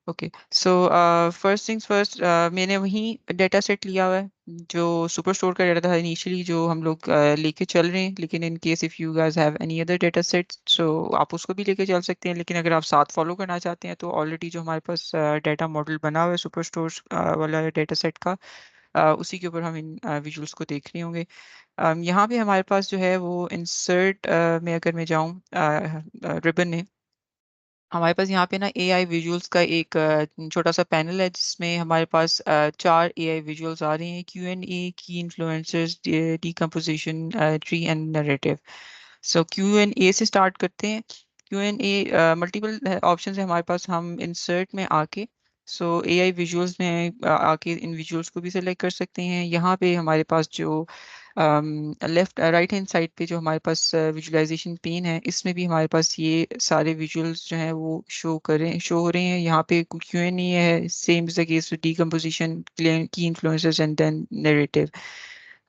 Okay so first things first, मैंने वही data set लिया हुआ है जो सुपर स्टोर का डेटा था इनिशियली, जो हम लोग लेके चल रहे हैं। लेकिन in case if you guys have any other data set, so आप उसको भी लेके चल सकते हैं। लेकिन अगर आप साथ फॉलो करना चाहते हैं तो ऑलरेडी जो हमारे पास डेटा मॉडल बना हुआ है सुपर स्टोर वाला डेटा सेट का, उसी के ऊपर हम इन विजुअल्स को देख रहे होंगे। यहाँ पे हमारे पास जो है वो इंसर्ट में अगर मैं जाऊँ रिबन में, हमारे पास यहाँ पे ना एआई विजुअल्स का एक छोटा सा पैनल है जिसमें हमारे पास चार एआई विजुअल्स आ रहे हैं: Q&A, की influencers, decomposition, tree and narrative. So Q&A से स्टार्ट करते हैं। Q&A मल्टीपल ऑप्शन है हमारे पास। हम इंसर्ट में आके एआई विजुअल्स में आके इन विजुअल्स को भी सिलेक्ट कर सकते हैं। यहाँ पे हमारे पास जो लेफ्ट राइट हैंड साइड पे जो हमारे पास विजुअलाइजेशन पेन है, इसमें भी हमारे पास ये सारे विजुअल्स जो हैं वो शो हो रहे हैं। यहाँ पे Q&A है, same is the case with decomposition, की influencers and then narrative.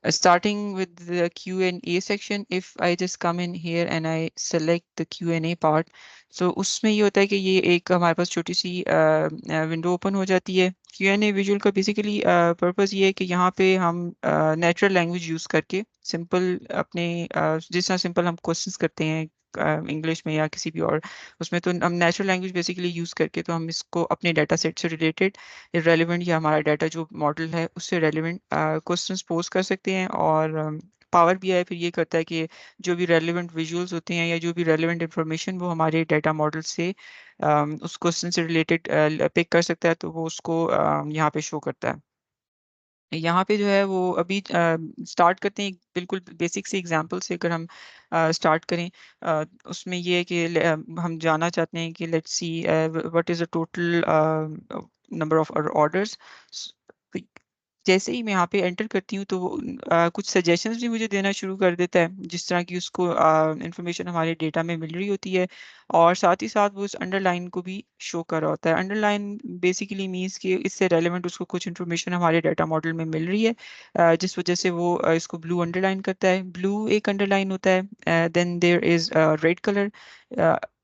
Starting with the Q&A section, if I just come in here and I select the Q&A part, so उसमें ये होता है कि ये एक हमारे पास छोटी सी विंडो ओपन हो जाती है। Q&A विजुअल का बेसिकली पर्पस ये है कि यहाँ पे हम नेचुरल लैंग्वेज यूज़ करके सिंपल अपने जिस तरह सिंपल हम क्वेश्चंस करते हैं इंग्लिश में या किसी भी और उसमें, तो हम नेचुरल लैंग्वेज बेसिकली यूज़ करके तो हम इसको अपने डाटा सेट से रिलेटेड रेलिवेंट या हमारा डाटा जो मॉडल है उससे रेलिवेंट क्वेश्चंस पोज कर सकते हैं। और पावर बीआई फिर ये करता है कि जो भी रेलिवेंट विजुअल्स होते हैं या जो भी रेलिवेंट इंफॉर्मेशन वो हमारे डाटा मॉडल से उस क्वेश्चन से रिलेटेड पिक कर सकता है, तो वो उसको यहाँ पे शो करता है। यहाँ पे जो है वो अभी स्टार्ट करते हैं एक बिल्कुल बेसिक सी एग्जांपल से। अगर हम स्टार्ट करें, उसमें ये है कि हम जानना चाहते हैं कि let's see what is the total number of orders. जैसे ही मैं यहाँ पे एंटर करती हूँ तो वो कुछ सजेशंस भी मुझे देना शुरू कर देता है, जिस तरह की उसको इंफॉर्मेशन हमारे डेटा में मिल रही होती है। और साथ ही साथ वो उस अंडरलाइन को भी शो कर रहा होता है। अंडरलाइन बेसिकली मीन्स कि इससे रेलेवेंट उसको कुछ इन्फॉर्मेशन हमारे डाटा मॉडल में मिल रही है, जिस वजह से वो इसको ब्लू अंडरलाइन करता है। ब्लू एक अंडरलाइन होता है। Then there is red colour.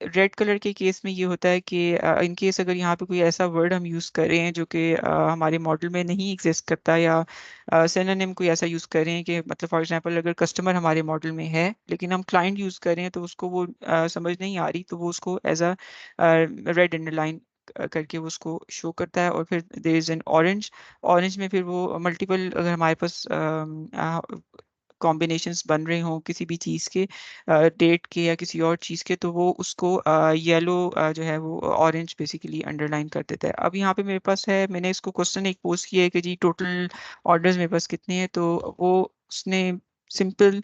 Red colour के केस में ये होता है कि इन केस अगर यहाँ पे कोई ऐसा वर्ड हम यूज़ कर रहे हैं जो कि हमारे मॉडल में नहीं एग्जिस्ट करता, या सिनोनिम कोई ऐसा यूज़ कर रहे हैं कि मतलब फॉर एग्जांपल अगर कस्टमर हमारे मॉडल में है लेकिन हम क्लाइंट यूज़ कर रहे हैं तो उसको वो समझ नहीं आ रही, तो वो उसको एज अ रेड अंडरलाइन करके वो उसको शो करता है। और फिर there is an orange. Orange में फिर वो मल्टीपल अगर हमारे पास कॉम्बिनेशंस बन रहे हों किसी भी चीज़ के, डेट के या किसी और चीज़ के, तो वो उसको येलो जो है वो ऑरेंज बेसिकली अंडरलाइन कर देता है। अब यहाँ पे मेरे पास है, मैंने इसको क्वेश्चन एक पोस्ट किया है कि जी टोटल ऑर्डर्स मेरे पास कितने हैं, तो वो उसने simple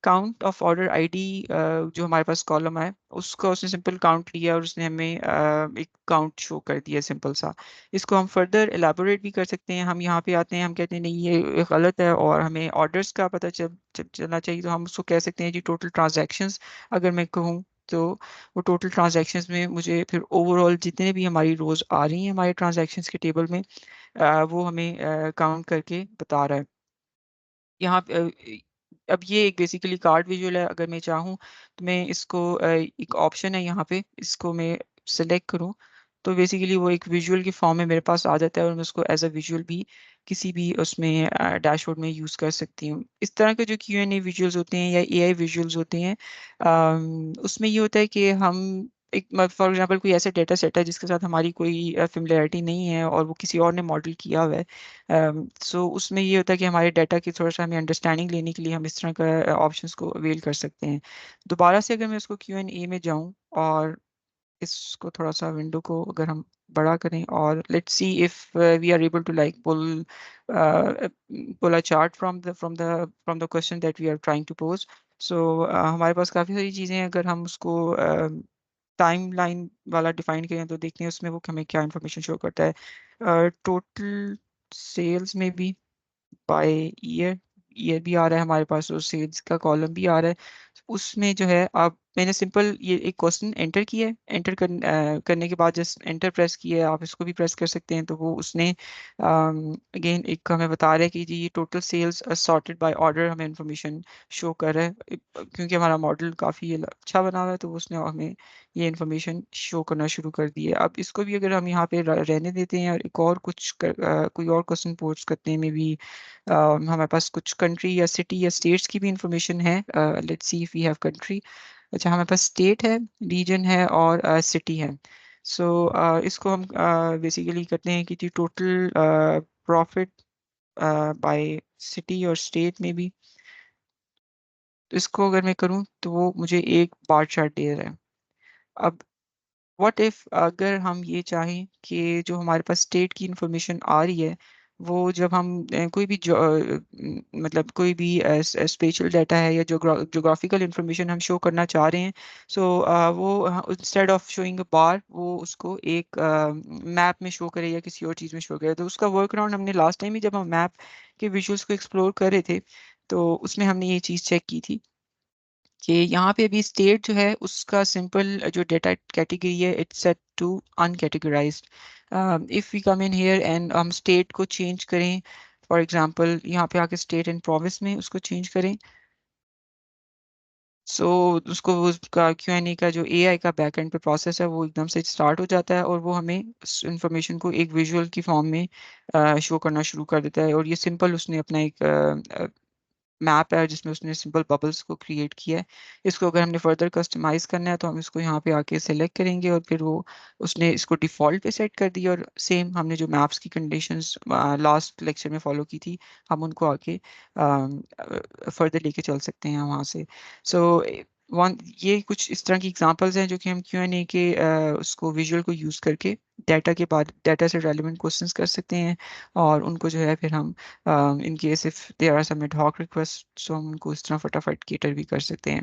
count of order ID जो हमारे पास कॉलम है उसका उसने सिंपल काउंट लिया और उसने हमें एक काउंट शो कर दिया सिंपल सा। इसको हम फर्दर एलाबोरेट भी कर सकते हैं। हम यहाँ पे आते हैं, हम कहते हैं नहीं ये गलत है और हमें ऑर्डर्स का पता चलना चाहिए, तो हम उसको कह सकते हैं जी टोटल ट्रांजैक्शंस। अगर मैं कहूँ तो वो टोटल ट्रांजैक्शंस में मुझे फिर ओवरऑल जितने भी हमारी रोज आ रही हैं हमारे ट्रांजैक्शंस के टेबल में, वो हमें काउंट करके बता रहा है। यहाँ पे अब ये एक बेसिकली कार्ड विजुअल है। अगर मैं चाहूँ तो मैं इसको एक ऑप्शन है यहाँ पे, इसको मैं सेलेक्ट करूँ तो बेसिकली वो एक विजुअल की फॉर्म में मेरे पास आ जाता है और मैं उसको एज अ विजुअल भी किसी भी उसमें डैशबोर्ड में यूज़ कर सकती हूँ। इस तरह के जो Q&A विजुअल्स होते हैं या एआई विजुअल्स होते हैं, उसमें ये होता है कि हम एक फॉर एग्जांपल कोई ऐसा डेटा सेट है जिसके साथ हमारी कोई फेमिलियरिटी नहीं है और वो किसी और ने मॉडल किया हुआ है। सो उसमें ये होता है कि हमारे डाटा की थोड़ा सा हमें अंडरस्टैंडिंग लेने के लिए हम इस तरह का ऑप्शंस को अवेल कर सकते हैं। दोबारा से अगर मैं उसको Q&A में जाऊं और इसको थोड़ा सा विंडो को अगर हम बड़ा करें और let's see if we are able to like pull a chart from the question that we are trying to pose. So हमारे पास काफ़ी सारी चीज़ें हैं। अगर हम उसको टाइम लाइन वाला डिफाइन करें तो देखते हैं उसमें वो हमें क्या इंफॉर्मेशन शो करता है। टोटल सेल्स में भी बाय ईयर ईयर भी आ रहा है हमारे पास और सेल्स का कॉलम भी आ रहा है। उसमें जो है आप मैंने सिंपल ये एक क्वेश्चन एंटर किया है, करने के बाद जस्ट एंटर प्रेस किया है, आप इसको भी प्रेस कर सकते हैं, तो वो उसने अगेन एक हमें बता रहा है कि जी ये total sales sorted by order हमें इंफॉर्मेशन शो कर रहा है। क्योंकि हमारा मॉडल काफ़ी अच्छा बना हुआ है, तो उसने हमें ये इंफॉर्मेशन शो करना शुरू कर दी है। अब इसको भी अगर हम यहाँ पे रहने देते हैं और एक और कोई और क्वेश्चन पोस्ट करते हैं, मे बी हमारे पास कुछ कंट्री या सिटी या स्टेट्स की भी इंफॉर्मेशन है। Let's see if we have country. अच्छा, हमारे पास स्टेट है, रीजन है और सिटी है। सो इसको हम बेसिकली करते हैं कि जी टोटल प्रॉफिट बाय सिटी और स्टेट में भी। तो इसको अगर मैं करूं तो वो मुझे एक बार चार्ट दे रहा है। अब व्हाट इफ अगर हम ये चाहें कि जो हमारे पास स्टेट की इंफॉर्मेशन आ रही है, वो जब हम कोई भी मतलब कोई भी स्पेशल डाटा है या जोग्राफिकल इंफॉर्मेशन हम शो करना चाह रहे हैं, सो वो इंस्टेड ऑफ शोइंग अ बार वो उसको एक मैप में शो करे या किसी और चीज़ में शो करे। तो उसका वर्क अराउंड हमने लास्ट टाइम ही जब हम मैप के विजुअल्स को एक्सप्लोर कर रहे थे, तो उसमें हमने ये चीज़ चेक की थी कि यहाँ पे अभी स्टेट जो है उसका सिंपल जो डेटा कैटेगरी है it's set to uncategorized. If we come in here and हम स्टेट को चेंज करें, फॉर एग्जांपल यहाँ पे आके स्टेट एंड प्रोविंस में उसको चेंज करें, सो उसको उसका Q&A का जो AI का बैकएंड पे प्रोसेस है वो एकदम से स्टार्ट हो जाता है और वो हमें इस इंफॉर्मेशन को एक विजुअल की फॉर्म में शो करना शुरू कर देता है। और ये सिंपल उसने अपना एक मैप है जिसमें उसने सिंपल बबल्स को क्रिएट किया है। इसको अगर हमने फर्दर कस्टमाइज करना है तो हम इसको यहाँ पे आके सेलेक्ट करेंगे और फिर वो उसने इसको डिफ़ॉल्ट पे सेट कर दिया। और सेम हमने जो मैप्स की कंडीशंस लास्ट लेक्चर में फॉलो की थी, हम उनको आके फर्दर लेके चल सकते हैं वहाँ से। सो वन ये कुछ इस तरह की एग्जांपल्स हैं जो कि हम Q&A के उसको विजुअल को यूज़ करके डाटा के बाद डाटा से रेलिवेंट क्वेश्चंस कर सकते हैं। और उनको जो है फिर हम in case if there are some ad hoc request, so हम उनको इस तरह फटाफट केटर भी कर सकते हैं।